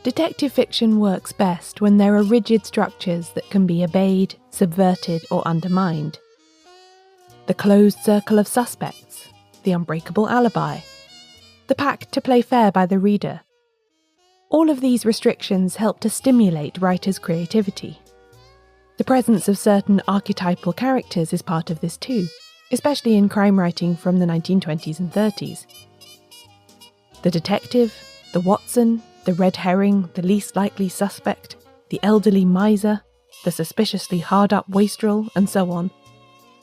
Detective fiction works best when there are rigid structures that can be obeyed, subverted, or undermined. The closed circle of suspects, the unbreakable alibi, the pact to play fair by the reader. All of these restrictions help to stimulate writers' creativity. The presence of certain archetypal characters is part of this too, especially in crime writing from the 1920s and 30s. The detective, the Watson, the red herring, the least likely suspect, the elderly miser, the suspiciously hard-up wastrel, and so on,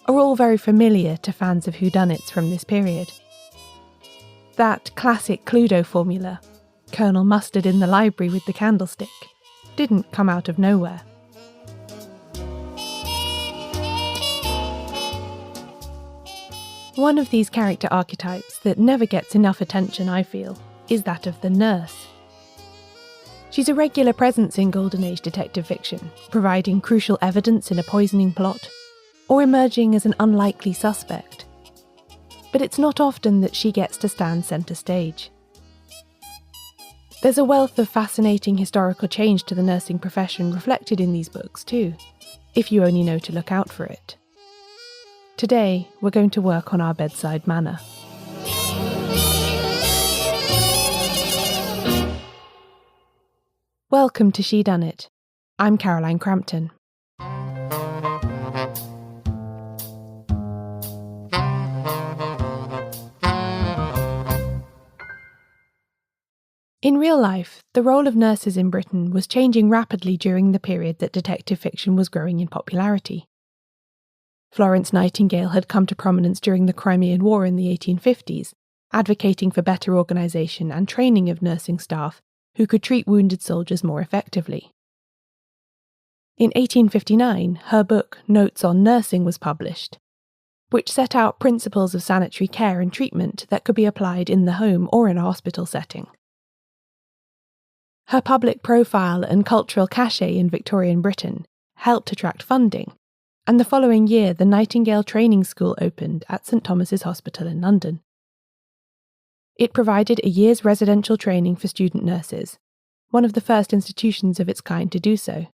are all very familiar to fans of whodunits from this period. That classic Cluedo formula, Colonel Mustard in the library with the candlestick, didn't come out of nowhere. One of these character archetypes that never gets enough attention, I feel, is that of the nurse. She's a regular presence in Golden Age detective fiction, providing crucial evidence in a poisoning plot, or emerging as an unlikely suspect. But it's not often that she gets to stand centre stage. There's a wealth of fascinating historical change to the nursing profession reflected in these books too, if you only know to look out for it. Today, we're going to work on our Bedside Manner. Welcome to Shedunnit. I'm Caroline Crampton. In real life, the role of nurses in Britain was changing rapidly during the period that detective fiction was growing in popularity. Florence Nightingale had come to prominence during the Crimean War in the 1850s, advocating for better organisation and training of nursing staff who could treat wounded soldiers more effectively. In 1859, her book Notes on Nursing was published, which set out principles of sanitary care and treatment that could be applied in the home or in a hospital setting. Her public profile and cultural cachet in Victorian Britain helped attract funding, and the following year the Nightingale Training School opened at St Thomas's Hospital in London. It provided a year's residential training for student nurses, one of the first institutions of its kind to do so.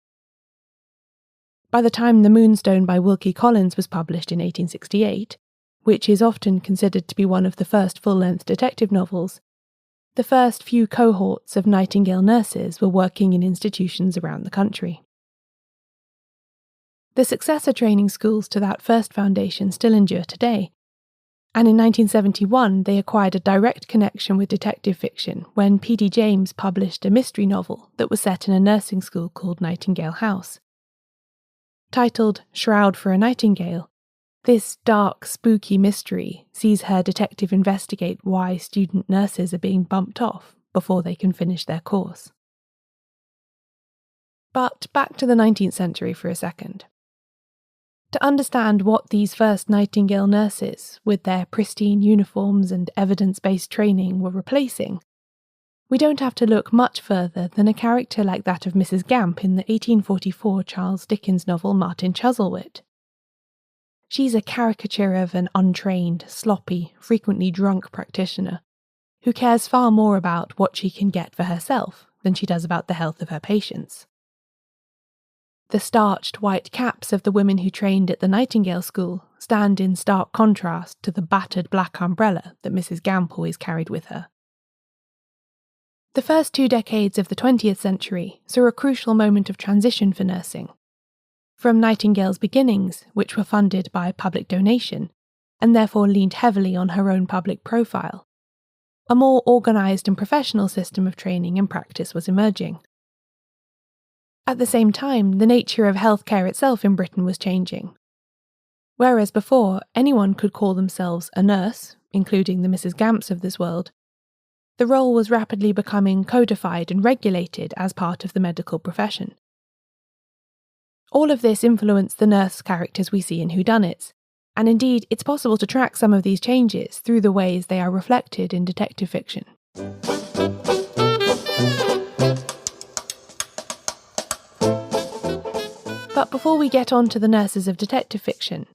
By the time The Moonstone by Wilkie Collins was published in 1868, which is often considered to be one of the first full-length detective novels, the first few cohorts of Nightingale nurses were working in institutions around the country. The successor training schools to that first foundation still endure today, and in 1971 they acquired a direct connection with detective fiction when P.D. James published a mystery novel that was set in a nursing school called Nightingale House. Titled Shroud for a Nightingale, this dark, spooky mystery sees her detective investigate why student nurses are being bumped off before they can finish their course. But back to the 19th century for a second. To understand what these first Nightingale nurses, with their pristine uniforms and evidence-based training, were replacing, we don't have to look much further than a character like that of Mrs. Gamp in the 1844 Charles Dickens novel Martin Chuzzlewit. She's a caricature of an untrained, sloppy, frequently drunk practitioner who cares far more about what she can get for herself than she does about the health of her patients. The starched white caps of the women who trained at the Nightingale School stand in stark contrast to the battered black umbrella that Mrs. Gamp always carried with her. The first 2 decades of the 20th century saw a crucial moment of transition for nursing. From Nightingale's beginnings, which were funded by public donation, and therefore leaned heavily on her own public profile, a more organised and professional system of training and practice was emerging. At the same time, the nature of healthcare itself in Britain was changing. Whereas before, anyone could call themselves a nurse, including the Mrs. Gamps of this world, the role was rapidly becoming codified and regulated as part of the medical profession. All of this influenced the nurse characters we see in whodunits, and indeed it's possible to track some of these changes through the ways they are reflected in detective fiction. But before we get on to the nurses of detective fiction,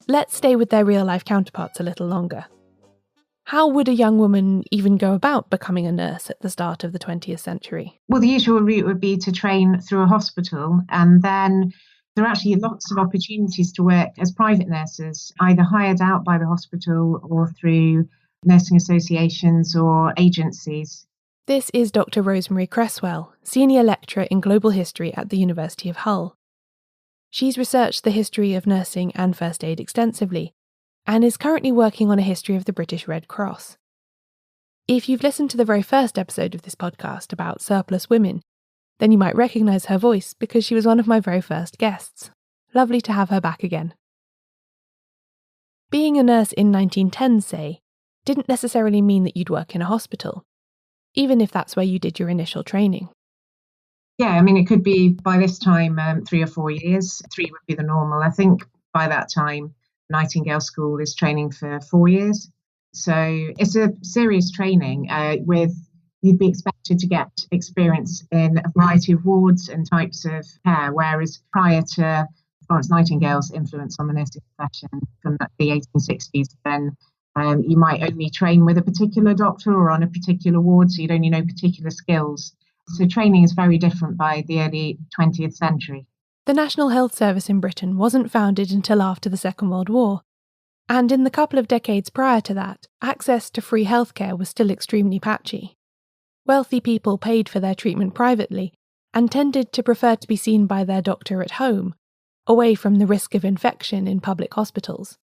let's stay with their real-life counterparts a little longer. How would a young woman even go about becoming a nurse at the start of the 20th century? Well, the usual route would be to train through a hospital, and then there are actually lots of opportunities to work as private nurses, either hired out by the hospital or through nursing associations or agencies. This is Dr. Rosemary Cresswell, Senior Lecturer in Global History at the University of Hull. She's researched the history of nursing and first aid extensively, and is currently working on a history of the British Red Cross. If you've listened to the very first episode of this podcast about surplus women, then you might recognise her voice because she was one of my very first guests. Lovely to have her back again. Being a nurse in 1910, say, didn't necessarily mean that you'd work in a hospital, even if that's where you did your initial training. Yeah, I mean, it could be by this time 3 or 4 years. 3 would be the normal. I think by that time, Nightingale School is training for 4 years. So it's a serious training you'd be expected to get experience in a variety of wards and types of care, whereas prior to Florence Nightingale's influence on the nursing profession from the 1860s, then you might only train with a particular doctor or on a particular ward, so you'd only know particular skills. So training is very different by the early 20th century. The National Health Service in Britain wasn't founded until after the Second World War, and in the couple of decades prior to that, access to free healthcare was still extremely patchy. Wealthy people paid for their treatment privately and tended to prefer to be seen by their doctor at home, away from the risk of infection in public hospitals.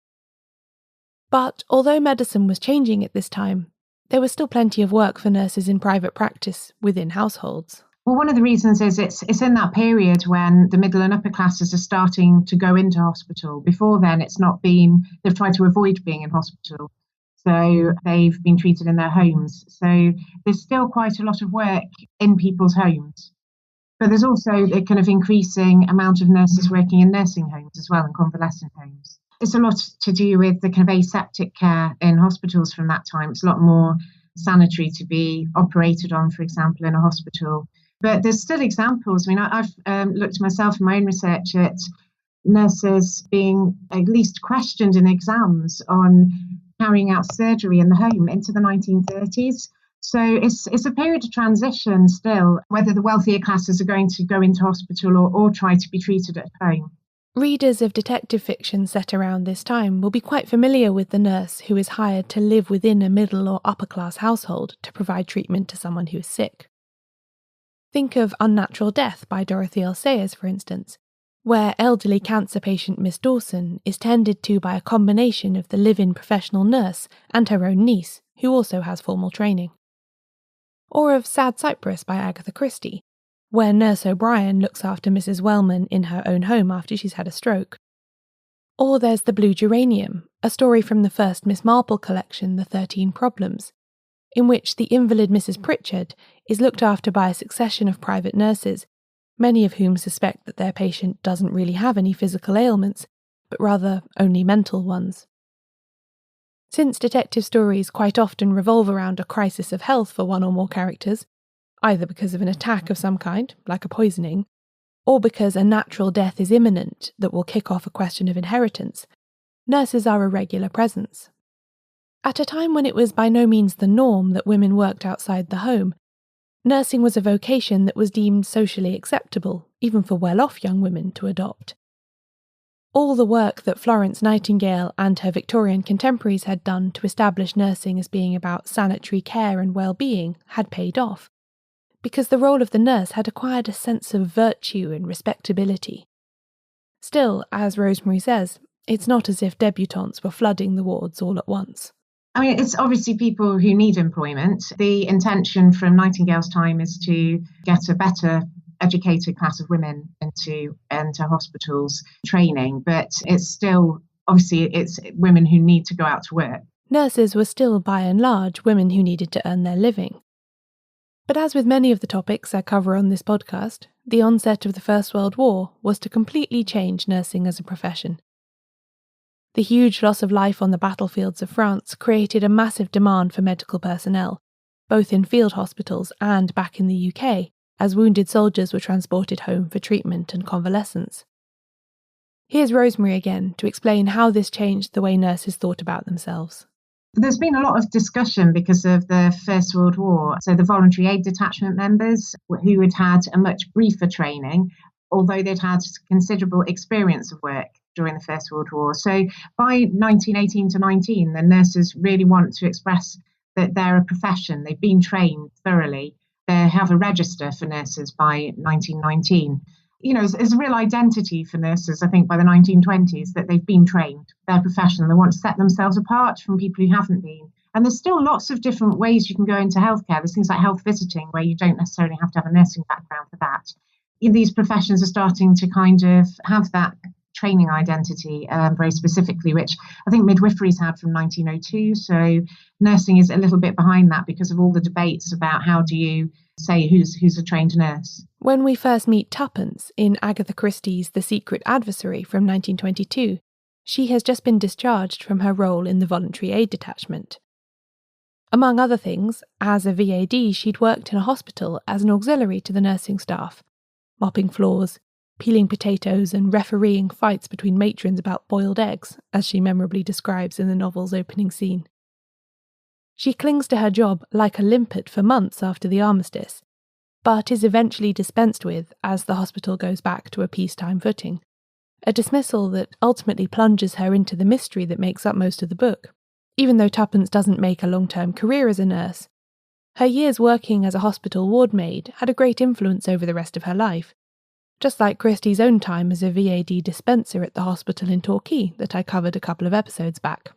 But although medicine was changing at this time, there was still plenty of work for nurses in private practice within households. Well, one of the reasons is it's in that period when the middle and upper classes are starting to go into hospital. Before then, they've tried to avoid being in hospital. So they've been treated in their homes. So there's still quite a lot of work in people's homes. But there's also a kind of increasing amount of nurses working in nursing homes as well, and convalescent homes. It's a lot to do with the kind of aseptic care in hospitals from that time. It's a lot more sanitary to be operated on, for example, in a hospital. But there's still examples. I mean, I've looked myself in my own research at nurses being at least questioned in exams on carrying out surgery in the home into the 1930s. So it's a period of transition still, whether the wealthier classes are going to go into hospital or try to be treated at home. Readers of detective fiction set around this time will be quite familiar with the nurse who is hired to live within a middle or upper class household to provide treatment to someone who is sick. Think of Unnatural Death by Dorothy L. Sayers, for instance, where elderly cancer patient Miss Dawson is tended to by a combination of the live-in professional nurse and her own niece, who also has formal training. Or of Sad Cypress by Agatha Christie, where Nurse O'Brien looks after Mrs. Wellman in her own home after she's had a stroke. Or there's The Blue Geranium, a story from the first Miss Marple collection, The 13 Problems, in which the invalid Mrs. Pritchard is looked after by a succession of private nurses, many of whom suspect that their patient doesn't really have any physical ailments, but rather only mental ones. Since detective stories quite often revolve around a crisis of health for one or more characters, either because of an attack of some kind, like a poisoning, or because a natural death is imminent that will kick off a question of inheritance, nurses are a regular presence. At a time when it was by no means the norm that women worked outside the home, nursing was a vocation that was deemed socially acceptable, even for well-off young women to adopt. All the work that Florence Nightingale and her Victorian contemporaries had done to establish nursing as being about sanitary care and well-being had paid off, because the role of the nurse had acquired a sense of virtue and respectability. Still, as Rosemary says, it's not as if debutantes were flooding the wards all at once. I mean, it's obviously people who need employment. The intention from Nightingale's time is to get a better educated class of women into hospitals training, but it's women who need to go out to work. Nurses were still, by and large, women who needed to earn their living. But as with many of the topics I cover on this podcast, the onset of the First World War was to completely change nursing as a profession. The huge loss of life on the battlefields of France created a massive demand for medical personnel, both in field hospitals and back in the UK, as wounded soldiers were transported home for treatment and convalescence. Here's Rosemary again to explain how this changed the way nurses thought about themselves. There's been a lot of discussion because of the First World War. So the voluntary aid detachment members who had a much briefer training, although they'd had considerable experience of work during the First World War. So by 1918 to 19, the nurses really want to express that they're a profession. They've been trained thoroughly. They have a register for nurses by 1919. It's a real identity for nurses, I think, by the 1920s, that they've been trained, their profession. They want to set themselves apart from people who haven't been. And there's still lots of different ways you can go into healthcare. There's things like health visiting, where you don't necessarily have to have a nursing background for that. These professions are starting to kind of have that training identity very specifically, which I think midwifery's had from 1902. So nursing is a little bit behind that because of all the debates about how do you say who's a trained nurse. When we first meet Tuppence in Agatha Christie's The Secret Adversary from 1922, she has just been discharged from her role in the voluntary aid detachment. Among other things, as a VAD, she'd worked in a hospital as an auxiliary to the nursing staff, mopping floors, peeling potatoes and refereeing fights between matrons about boiled eggs, as she memorably describes in the novel's opening scene. She clings to her job like a limpet for months after the armistice, but is eventually dispensed with as the hospital goes back to a peacetime footing, a dismissal that ultimately plunges her into the mystery that makes up most of the book. Even though Tuppence doesn't make a long-term career as a nurse, her years working as a hospital ward maid had a great influence over the rest of her life, just like Christie's own time as a VAD dispenser at the hospital in Torquay that I covered a couple of episodes back.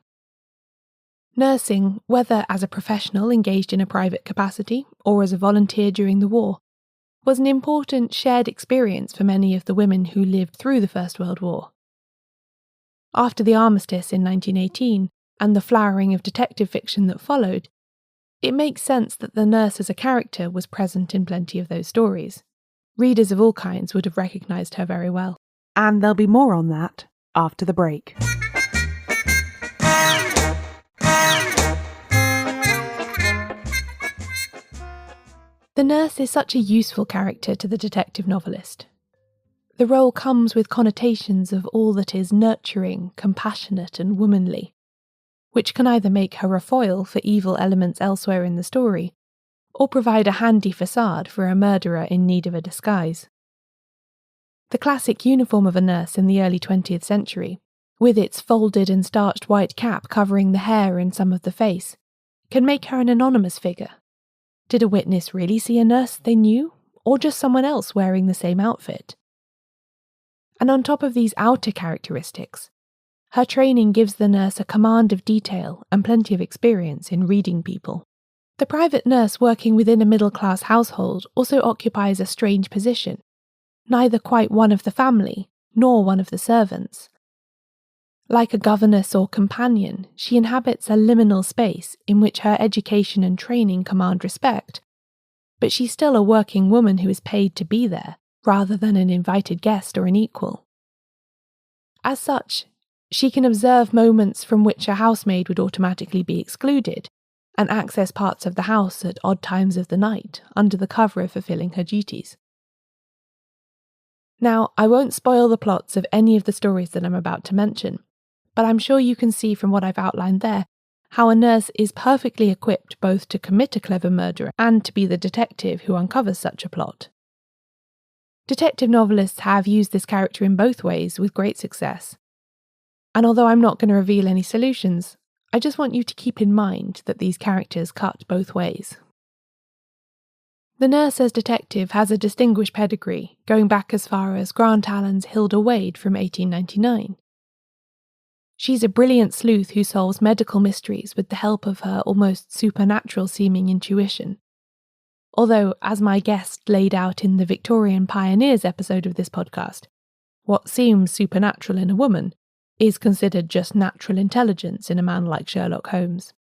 Nursing, whether as a professional engaged in a private capacity or as a volunteer during the war, was an important shared experience for many of the women who lived through the First World War. After the armistice in 1918 and the flowering of detective fiction that followed, it makes sense that the nurse as a character was present in plenty of those stories. Readers of all kinds would have recognised her very well. And there'll be more on that after the break. The nurse is such a useful character to the detective novelist. The role comes with connotations of all that is nurturing, compassionate and womanly, which can either make her a foil for evil elements elsewhere in the story, or provide a handy facade for a murderer in need of a disguise. The classic uniform of a nurse in the early 20th century, with its folded and starched white cap covering the hair and some of the face, can make her an anonymous figure. Did a witness really see a nurse they knew, or just someone else wearing the same outfit? And on top of these outer characteristics, her training gives the nurse a command of detail and plenty of experience in reading people. The private nurse working within a middle-class household also occupies a strange position, neither quite one of the family, nor one of the servants. Like a governess or companion, she inhabits a liminal space in which her education and training command respect, but she's still a working woman who is paid to be there, rather than an invited guest or an equal. As such, she can observe moments from which a housemaid would automatically be excluded, and access parts of the house at odd times of the night, under the cover of fulfilling her duties. Now, I won't spoil the plots of any of the stories that I'm about to mention, but I'm sure you can see from what I've outlined there how a nurse is perfectly equipped both to commit a clever murder and to be the detective who uncovers such a plot. Detective novelists have used this character in both ways with great success. And although I'm not going to reveal any solutions, I just want you to keep in mind that these characters cut both ways. The nurse as detective has a distinguished pedigree, going back as far as Grant Allen's Hilda Wade from 1899. She's a brilliant sleuth who solves medical mysteries with the help of her almost supernatural-seeming intuition. Although, as my guest laid out in the Victorian Pioneers episode of this podcast, what seems supernatural in a woman is considered just natural intelligence in a man like Sherlock Holmes.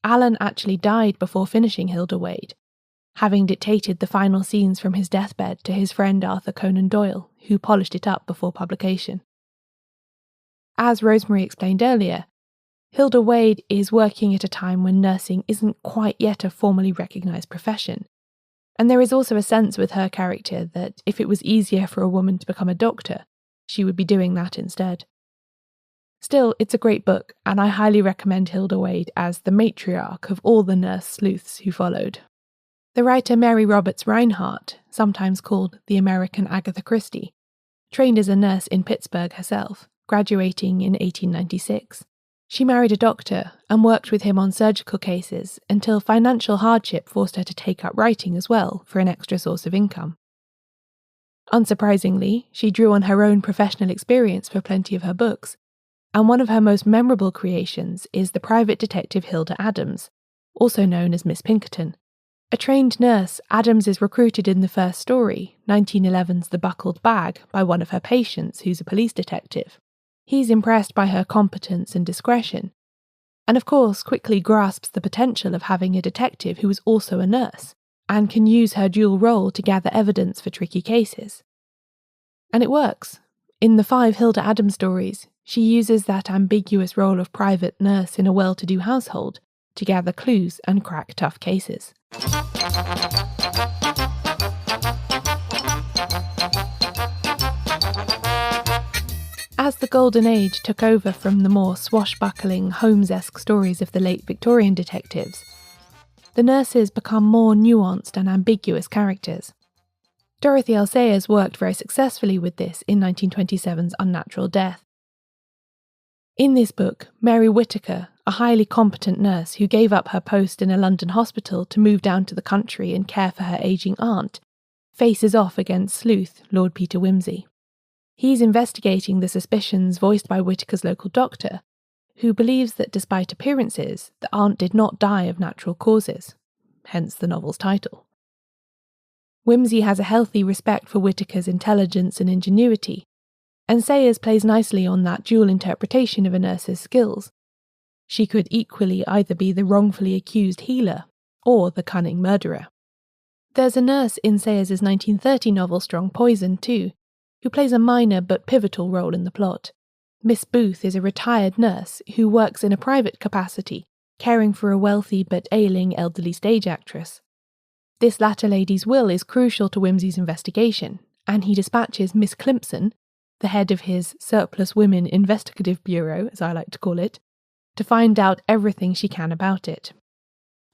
Allen actually died before finishing Hilda Wade, having dictated the final scenes from his deathbed to his friend Arthur Conan Doyle, who polished it up before publication. As Rosemary explained earlier, Hilda Wade is working at a time when nursing isn't quite yet a formally recognised profession, and there is also a sense with her character that if it was easier for a woman to become a doctor, she would be doing that instead. Still, it's a great book, and I highly recommend Hilda Wade as the matriarch of all the nurse sleuths who followed. The writer Mary Roberts Reinhardt, sometimes called the American Agatha Christie, trained as a nurse in Pittsburgh herself, graduating in 1896. She married a doctor and worked with him on surgical cases until financial hardship forced her to take up writing as well for an extra source of income. Unsurprisingly, she drew on her own professional experience for plenty of her books, and one of her most memorable creations is the private detective Hilda Adams, also known as Miss Pinkerton. A trained nurse, Adams is recruited in the first story, 1911's The Buckled Bag, by one of her patients who's a police detective. He's impressed by her competence and discretion, and of course quickly grasps the potential of having a detective who is also a nurse, and can use her dual role to gather evidence for tricky cases. And it works. In the 5 Hilda Adams stories, she uses that ambiguous role of private nurse in a well-to-do household to gather clues and crack tough cases. As the Golden Age took over from the more swashbuckling, Holmes-esque stories of the late Victorian detectives, the nurses become more nuanced and ambiguous characters. Dorothy L. Sayers worked very successfully with this in 1927's Unnatural Death. In this book, Mary Whittaker, a highly competent nurse who gave up her post in a London hospital to move down to the country and care for her ageing aunt, faces off against sleuth Lord Peter Wimsey. He's investigating the suspicions voiced by Whittaker's local doctor, who believes that despite appearances, the aunt did not die of natural causes, hence the novel's title. Wimsey has a healthy respect for Whittaker's intelligence and ingenuity, and Sayers plays nicely on that dual interpretation of a nurse's skills. She could equally either be the wrongfully accused healer or the cunning murderer. There's a nurse in Sayers' 1930 novel Strong Poison, too, who plays a minor but pivotal role in the plot. Miss Booth is a retired nurse who works in a private capacity, caring for a wealthy but ailing elderly stage actress. This latter lady's will is crucial to Wimsey's investigation, and he dispatches Miss Climpson, the head of his Surplus Women Investigative Bureau, as I like to call it, to find out everything she can about it.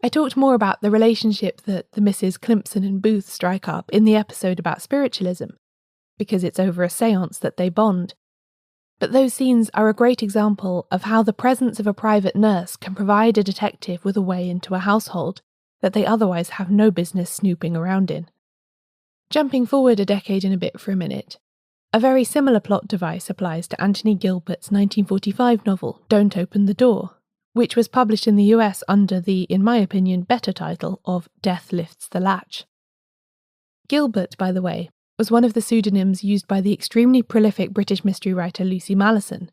I talked more about the relationship that the Mrs. Climpson and Booth strike up in the episode about spiritualism, because it's over a séance that they bond. But those scenes are a great example of how the presence of a private nurse can provide a detective with a way into a household that they otherwise have no business snooping around in. Jumping forward a decade and a bit for a minute, a very similar plot device applies to Anthony Gilbert's 1945 novel Don't Open the Door, which was published in the US under the, in my opinion, better title of Death Lifts the Latch. Gilbert, by the way, was one of the pseudonyms used by the extremely prolific British mystery writer Lucy Mallison.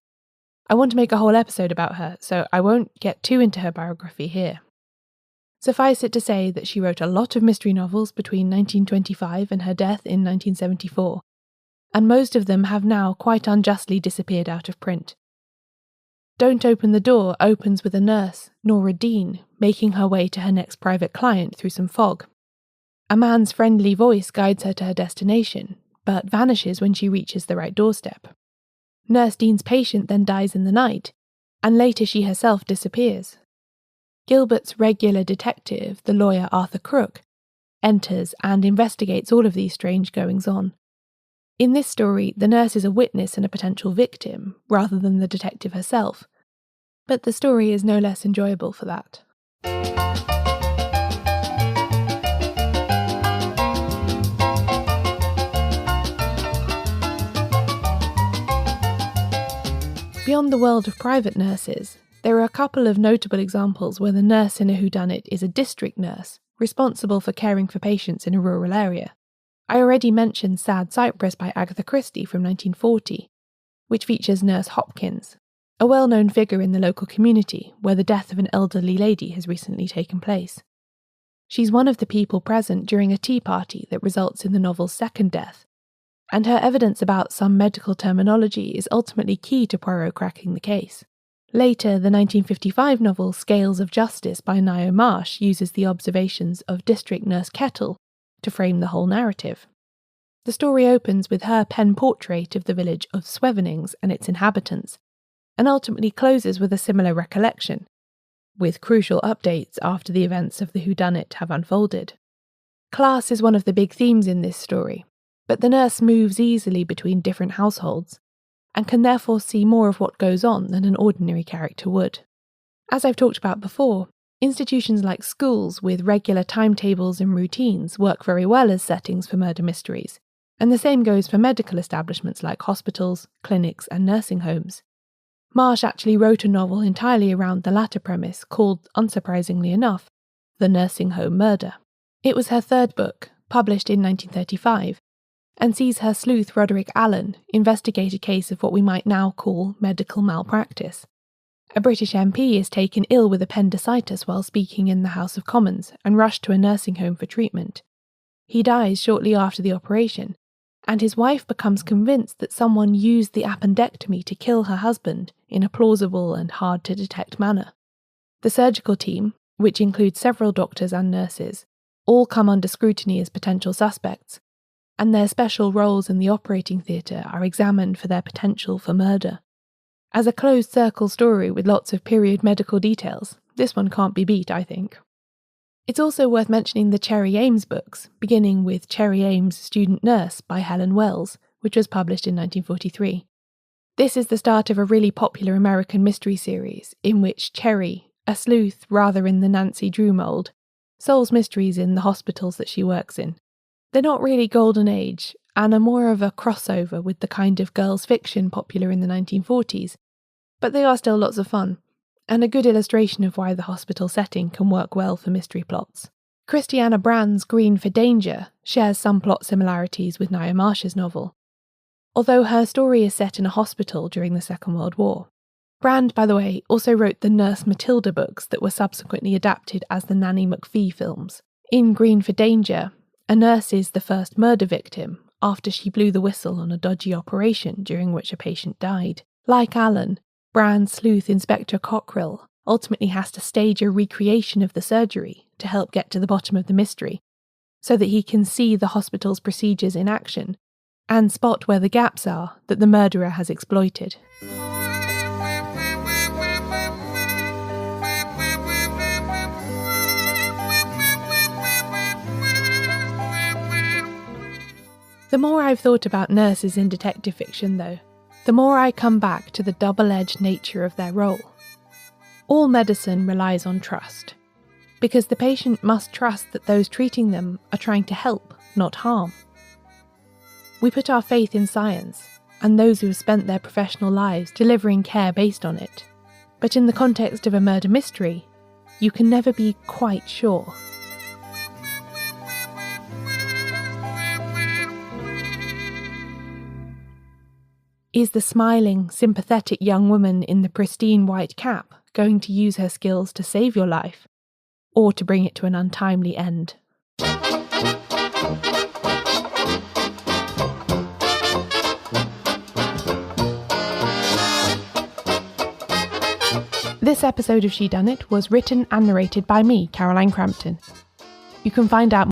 I want to make a whole episode about her, so I won't get too into her biography here. Suffice it to say that she wrote a lot of mystery novels between 1925 and her death in 1974, and most of them have now quite unjustly disappeared out of print. Don't Open the Door opens with a nurse, Nora Dean, making her way to her next private client through some fog. A man's friendly voice guides her to her destination, but vanishes when she reaches the right doorstep. Nurse Dean's patient then dies in the night, and later she herself disappears. Gilbert's regular detective, the lawyer Arthur Crook, enters and investigates all of these strange goings-on. In this story, the nurse is a witness and a potential victim, rather than the detective herself. But the story is no less enjoyable for that. Beyond the world of private nurses, there are a couple of notable examples where the nurse in a whodunit is a district nurse, responsible for caring for patients in a rural area. I already mentioned Sad Cypress by Agatha Christie from 1940, which features Nurse Hopkins, a well-known figure in the local community where the death of an elderly lady has recently taken place. She's one of the people present during a tea party that results in the novel's second death, and her evidence about some medical terminology is ultimately key to Poirot cracking the case. Later, the 1955 novel Scales of Justice by Nio Marsh uses the observations of District Nurse Kettle to frame the whole narrative. The story opens with her pen portrait of the village of Swevenings and its inhabitants, and ultimately closes with a similar recollection, with crucial updates after the events of the whodunit have unfolded. Class is one of the big themes in this story, but the nurse moves easily between different households, and can therefore see more of what goes on than an ordinary character would. As I've talked about before, institutions like schools with regular timetables and routines work very well as settings for murder mysteries, and the same goes for medical establishments like hospitals, clinics, and nursing homes. Marsh actually wrote a novel entirely around the latter premise called, unsurprisingly enough, The Nursing Home Murder. It was her third book, published in 1935, and sees her sleuth Roderick Allen investigate a case of what we might now call medical malpractice. A British MP is taken ill with appendicitis while speaking in the House of Commons and rushed to a nursing home for treatment. He dies shortly after the operation, and his wife becomes convinced that someone used the appendectomy to kill her husband in a plausible and hard-to-detect manner. The surgical team, which includes several doctors and nurses, all come under scrutiny as potential suspects, and their special roles in the operating theatre are examined for their potential for murder. As a closed-circle story with lots of period medical details, this one can't be beat, I think. It's also worth mentioning the Cherry Ames books, beginning with Cherry Ames' Student Nurse by Helen Wells, which was published in 1943. This is the start of a really popular American mystery series, in which Cherry, a sleuth rather in the Nancy Drew mould, solves mysteries in the hospitals that she works in. They're not really golden age, and are more of a crossover with the kind of girls' fiction popular in the 1940s, but they are still lots of fun, and a good illustration of why the hospital setting can work well for mystery plots. Christiana Brand's Green for Danger shares some plot similarities with Nia Marsh's novel, although her story is set in a hospital during the Second World War. Brand, by the way, also wrote the Nurse Matilda books that were subsequently adapted as the Nanny McPhee films. In Green for Danger, a nurse is the first murder victim after she blew the whistle on a dodgy operation during which a patient died. Like Allen, Brand's sleuth Inspector Cockrell ultimately has to stage a recreation of the surgery to help get to the bottom of the mystery, so that he can see the hospital's procedures in action and spot where the gaps are that the murderer has exploited. The more I've thought about nurses in detective fiction, though, the more I come back to the double-edged nature of their role. All medicine relies on trust, because the patient must trust that those treating them are trying to help, not harm. We put our faith in science, and those who have spent their professional lives delivering care based on it. But in the context of a murder mystery, you can never be quite sure. Is the smiling, sympathetic young woman in the pristine white cap going to use her skills to save your life, or to bring it to an untimely end? This episode of Shedunnit was written and narrated by me, Caroline Crampton. You can find out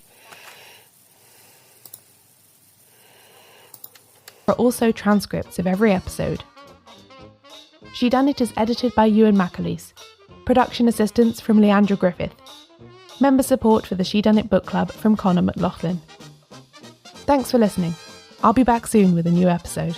are also transcripts of every episode. Shedunnit is edited by Euan MacAleece. Production assistance from Leandra Griffith. Member support for the Shedunnit Book Club from Connor McLoughlin. Thanks for listening. I'll be back soon with a new episode.